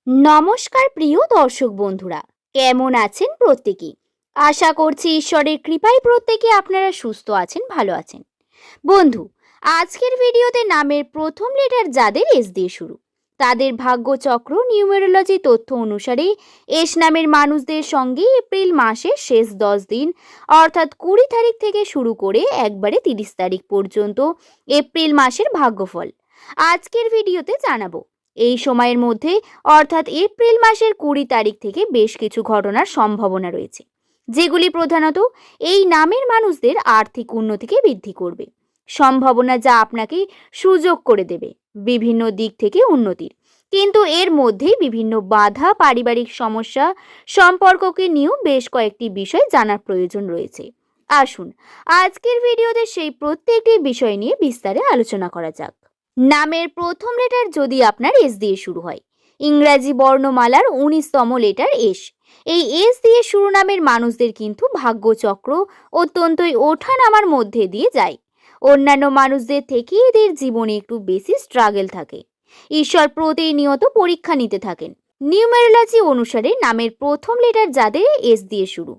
নমস্কার প্রিয় দর্শক বন্ধুরা, কেমন আছেন প্রত্যেকেই? আশা করছি ঈশ্বরের কৃপায় প্রত্যেকে আপনারা সুস্থ আছেন, ভালো আছেন। বন্ধু, আজকের ভিডিওতে নামের প্রথম লেটার যাদের এস দিয়ে শুরু, তাদের ভাগ্যচক্র নিউমেরোলজি তথ্য অনুসারে এস নামের মানুষদের সঙ্গে এপ্রিল মাসের শেষ 10 দিন অর্থাৎ 20 তারিখ থেকে শুরু করে একবারে 30 তারিখ পর্যন্ত এপ্রিল মাসের ভাগ্যফল আজকের ভিডিওতে জানাবো। এই সময়ের মধ্যে অর্থাৎ এপ্রিল মাসের 20 তারিখ থেকে বেশ কিছু ঘটনার সম্ভাবনা রয়েছে, যেগুলি প্রধানত এই নামের মানুষদের আর্থিক উন্নতিকে বৃদ্ধি করবে। সম্ভাবনা যা আপনাকে সুযোগ করে দেবে বিভিন্ন দিক থেকে উন্নতির, কিন্তু এর মধ্যেই বিভিন্ন বাধা, পারিবারিক সমস্যা, সম্পর্ককে নিয়েও বেশ কয়েকটি বিষয় জানার প্রয়োজন রয়েছে। আসুন আজকের ভিডিওতে সেই প্রত্যেকটি বিষয় নিয়ে বিস্তারে আলোচনা করা যাক। নামের প্রথম লেটার যদি আপনার এস দিয়ে শুরু হয়, ইংরাজি বর্ণমালার 19তম লেটার এস, এই এস দিয়ে শুরু নামের মানুষদের কিন্তু ভাগ্যচক্র অত্যন্তই ওঠা নামার মধ্যে দিয়ে যায়। অন্যান্য মানুষদের থেকে এদের জীবনে একটু বেশি স্ট্রাগল থাকে। ঈশ্বর প্রতিনিয়ত পরীক্ষা নিতে থাকেন। নিউমেরোলজি অনুসারে নামের প্রথম লেটার যাদের এস দিয়ে শুরু,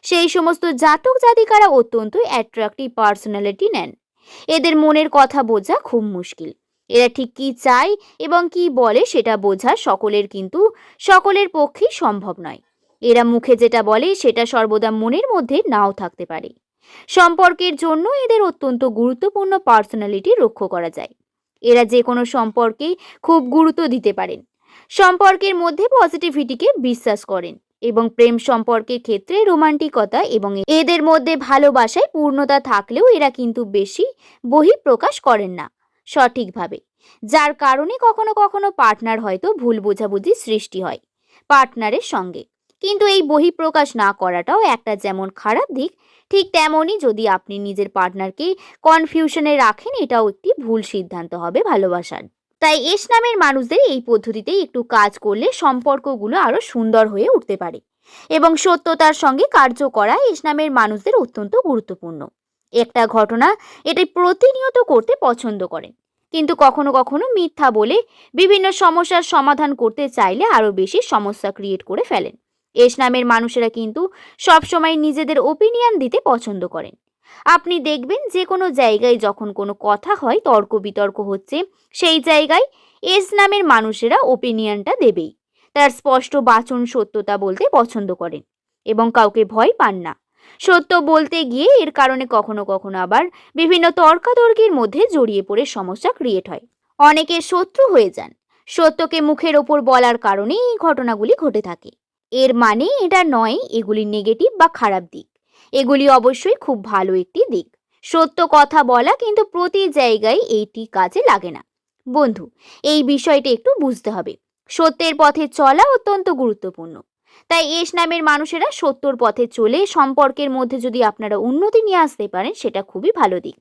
সেই সমস্ত জাতক জাতিকারা অত্যন্ত অ্যাট্রাক্টিভ পার্সোনালিটি নেন। এদের মনের কথা বোঝা খুব মুশকিল। এরা ঠিক কি চায় এবং কি বলে সেটা বোঝা সকলের পক্ষেই সম্ভব নয়। এরা মুখে যেটা বলে সেটা সর্বদা মনের মধ্যে নাও থাকতে পারে। সম্পর্কের জন্য এদের অত্যন্ত গুরুত্বপূর্ণ পার্সোনালিটি লক্ষ্য করা যায়। এরা যে কোনো সম্পর্কে খুব গুরুত্ব দিতে পারেন। সম্পর্কের মধ্যে পজিটিভিটিকে বিশ্বাস করেন এবং প্রেম সম্পর্কের ক্ষেত্রে রোমান্টিকতা এবং এদের মধ্যে ভালোবাসায় পূর্ণতা থাকলেও এরা কিন্তু বেশি বহিঃপ্রকাশ করেন না সঠিকভাবে, যার কারণে কখনো কখনো পার্টনার হয়তো ভুল বোঝাবুঝি সৃষ্টি হয় পার্টনারের সঙ্গে। কিন্তু এই বহিঃপ্রকাশ না করাটাও একটা যেমন খারাপ দিক, ঠিক তেমনই যদি আপনি নিজের পার্টনারকে কনফিউশনে রাখেন, এটাও একটি ভুল সিদ্ধান্ত হবে ভালোবাসার। তাই এস নামের মানুষদের এই পদ্ধতিতে একটু কাজ করলে সম্পর্কগুলো আরো সুন্দর হয়ে উঠতে পারে এবং সত্যতার সঙ্গে কার্য করা এস নামের মানুষদের অত্যন্ত গুরুত্বপূর্ণ একটা ঘটনা। এটি প্রতিনিয়ত করতে পছন্দ করেন, কিন্তু কখনো কখনো মিথ্যা বলে বিভিন্ন সমস্যার সমাধান করতে চাইলে আরো বেশি সমস্যা ক্রিয়েট করে ফেলেন। এস নামের মানুষেরা কিন্তু সবসময় নিজেদের ওপিনিয়ন দিতে পছন্দ করেন। আপনি দেখবেন যে কোনো জায়গায় যখন কোনো কথা হয়, তর্ক বিতর্ক হচ্ছে, সেই জায়গায় এস নামের মানুষেরা ওপিনিয়নটা দেবেই। তার স্পষ্ট বাচন সত্যতা বলতে পছন্দ করেন এবং কাউকে ভয় পান না সত্য বলতে গিয়ে। এর কারণে কখনো কখনো আবার বিভিন্ন তর্কাতর্কির মধ্যে জড়িয়ে পড়ে সমস্যা ক্রিয়েট হয়। অনেকে শত্রু হয়ে যান সত্যকে মুখের ওপর বলার কারণে এই ঘটনাগুলি ঘটে থাকে। এর মানে এটা নয় এগুলি নেগেটিভ বা খারাপ দিক, এগুলি অবশ্যই খুব ভালো একটি দিক। সত্য কথা বলা কিন্তু প্রতি জায়গায় এইটি কাজে লাগে না। বন্ধু, এই বিষয়টি একটু বুঝতে হবে। সত্যের পথে চলা অত্যন্ত গুরুত্বপূর্ণ। তাই এস নামের মানুষেরা সত্যর পথে চলে সম্পর্কের মধ্যে যদি আপনারা উন্নতি নিয়ে আসতে পারেন, সেটা খুবই ভালো দিক।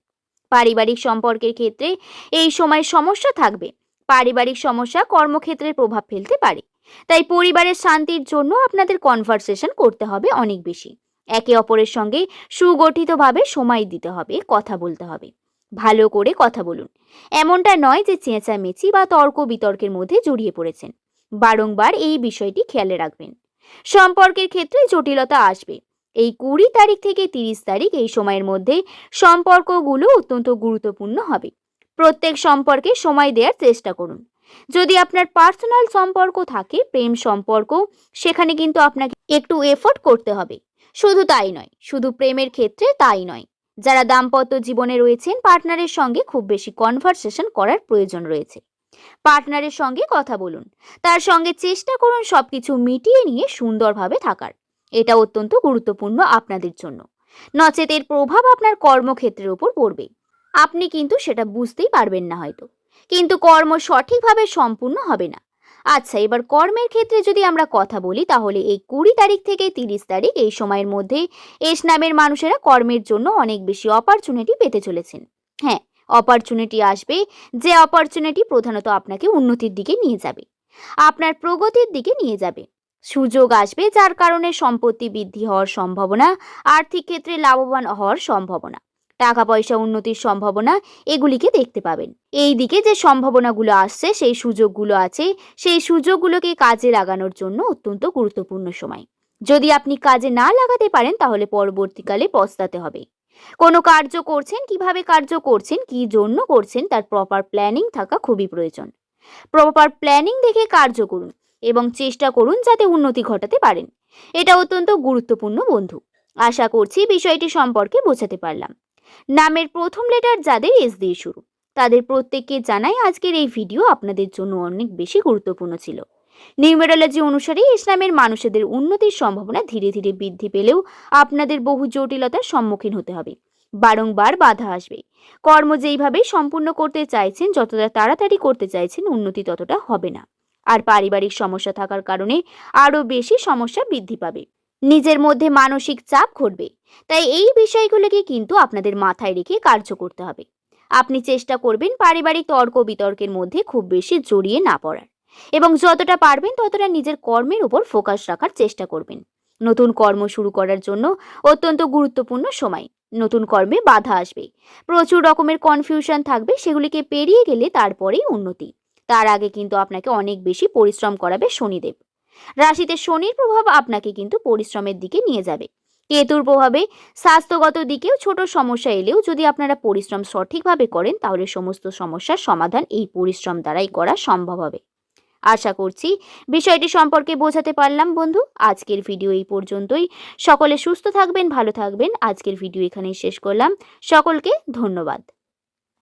পারিবারিক সম্পর্কের ক্ষেত্রে এই সময় সমস্যা থাকবে। পারিবারিক সমস্যা কর্মক্ষেত্রে প্রভাব ফেলতে পারে। তাই পরিবারের শান্তির জন্য আপনাদের কনভারসেশন করতে হবে অনেক বেশি। একে অপরের সঙ্গে সুগঠিতভাবে সময় দিতে হবে, কথা বলতে হবে। ভালো করে কথা বলুন। এমনটা নয় যে চেঁচামেচি বা তর্ক বিতর্কের মধ্যে জড়িয়ে পড়েছেন। বারংবার এই বিষয়টি খেয়ালে রাখবেন। সম্পর্কের ক্ষেত্রে জটিলতা আসবে। এই 20 তারিখ থেকে 30 তারিখ এই সময়ের মধ্যে সম্পর্কগুলো অত্যন্ত গুরুত্বপূর্ণ হবে। প্রত্যেক সম্পর্কে সময় দেওয়ার চেষ্টা করুন। যদি আপনার পার্সোনাল সম্পর্ক থাকে, প্রেম সম্পর্ক, সেখানে কিন্তু আপনাকে একটু এফোর্ট করতে হবে। শুধু তাই নয়, শুধু প্রেমের ক্ষেত্রে তাই নয়, যারা দাম্পত্য জীবনে রয়েছেন পার্টনারের সঙ্গে খুব বেশি কনভারসেশন করার প্রয়োজন রয়েছে। পার্টনারের সঙ্গে কথা বলুন, তার সঙ্গে চেষ্টা করুন সবকিছু মিটিয়ে নিয়ে সুন্দরভাবে থাকার। এটা অত্যন্ত গুরুত্বপূর্ণ আপনাদের জন্য। নচেত এর প্রভাব আপনার কর্মক্ষেত্রের উপর পড়বে। আপনি কিন্তু সেটা বুঝতেই পারবেন না হয়তো, কিন্তু কর্ম সঠিকভাবে সম্পূর্ণ হবে না। আচ্ছা, এবার কর্মের ক্ষেত্রে যদি আমরা কথা বলি, তাহলে এই 20 তারিখ থেকে 30 তারিখ এই সময়ের মধ্যে এস নামের মানুষেরা কর্মের জন্য অনেক বেশি অপরচুনিটি পেতে চলেছেন। হ্যাঁ, অপরচুনিটি আসবে, যে অপরচুনিটি প্রধানত আপনাকে উন্নতির দিকে নিয়ে যাবে, আপনার প্রগতির দিকে নিয়ে যাবে। সুযোগ আসবে যার কারণে সম্পত্তি বৃদ্ধি হওয়ার সম্ভাবনা, আর্থিক ক্ষেত্রে লাভবান হওয়ার সম্ভাবনা, টাকা পয়সা উন্নতির সম্ভাবনা এগুলিকে দেখতে পাবেন। এই দিকে যে সম্ভাবনাগুলো আসছে, সেই সুযোগগুলো আছে, সেই সুযোগগুলোকে কাজে লাগানোর জন্য অত্যন্ত গুরুত্বপূর্ণ সময়। যদি আপনি কাজে না লাগাতে পারেন তাহলে পরবর্তীকালে পস্তাতে হবে। কোনো কার্য করছেন, কিভাবে কার্য করছেন, কি জন্য করছেন তার প্রপার প্ল্যানিং থাকা খুবই প্রয়োজন। প্রপার প্ল্যানিং দেখে কার্য করুন এবং চেষ্টা করুন যাতে উন্নতি ঘটাতে পারেন। এটা অত্যন্ত গুরুত্বপূর্ণ বন্ধু। আশা করছি বিষয়টি সম্পর্কে বোঝাতে পারলাম। নামের প্রথম লেটার যাদের এস দিয়ে শুরু, তাদের প্রত্যেককে জানাই আজকের এই ভিডিও আপনাদের জন্য অনেক বেশি গুরুত্বপূর্ণ ছিল। নিউমেরোলজি অনুসারে ইসলামের মানুষদের উন্নতির সম্ভাবনা ধীরে ধীরে বৃদ্ধি পেলেও আপনাদের বহু জটিলতার সম্মুখীন হতে হবে। বারংবার বাধা আসবে। কর্ম যেইভাবে সম্পূর্ণ করতে চাইছেন, যতটা তাড়াতাড়ি করতে চাইছেন, উন্নতি ততটা হবে না। আর পারিবারিক সমস্যা থাকার কারণে আরও বেশি সমস্যা বৃদ্ধি পাবে। নিজের মধ্যে মানসিক চাপ ঘটবে। তাই এই বিষয়গুলোকে কিন্তু আপনাদের মাথায় রেখে কার্য করতে হবে। আপনি চেষ্টা করবেন পারিবারিক তর্ক বিতর্কের মধ্যে খুব বেশি জড়িয়ে না পড়ার এবং যতটা পারবেন ততটা নিজের কর্মের উপর ফোকাস রাখার চেষ্টা করবেন। নতুন কর্ম শুরু করার জন্য অত্যন্ত গুরুত্বপূর্ণ সময়। নতুন কর্মে বাধা আসবে, প্রচুর রকমের কনফিউশন থাকবে, সেগুলিকে পেরিয়ে গেলে তারপরেই উন্নতি। তার আগে কিন্তু আপনাকে অনেক বেশি পরিশ্রম করাবে শনিদেব। রাশিতে শনির প্রভাব আপনাকে কিন্তু পরিশ্রমের দিকে নিয়ে যাবে। কেতুর প্রভাবে স্বাস্থ্যগত দিকেও ছোট সমস্যা এলেও যদি আপনারা পরিশ্রম সঠিকভাবে করেন তাহলে সমস্ত সমস্যার সমাধান এই পরিশ্রম দ্বারাই করা সম্ভব হবে। আশা করছি বিষয়টি সম্পর্কে বোঝাতে পারলাম বন্ধু। আজকের ভিডিও এই পর্যন্তই। সকলে সুস্থ থাকবেন, ভালো থাকবেন। আজকের ভিডিও এখানেই শেষ করলাম। সকলকে ধন্যবাদ।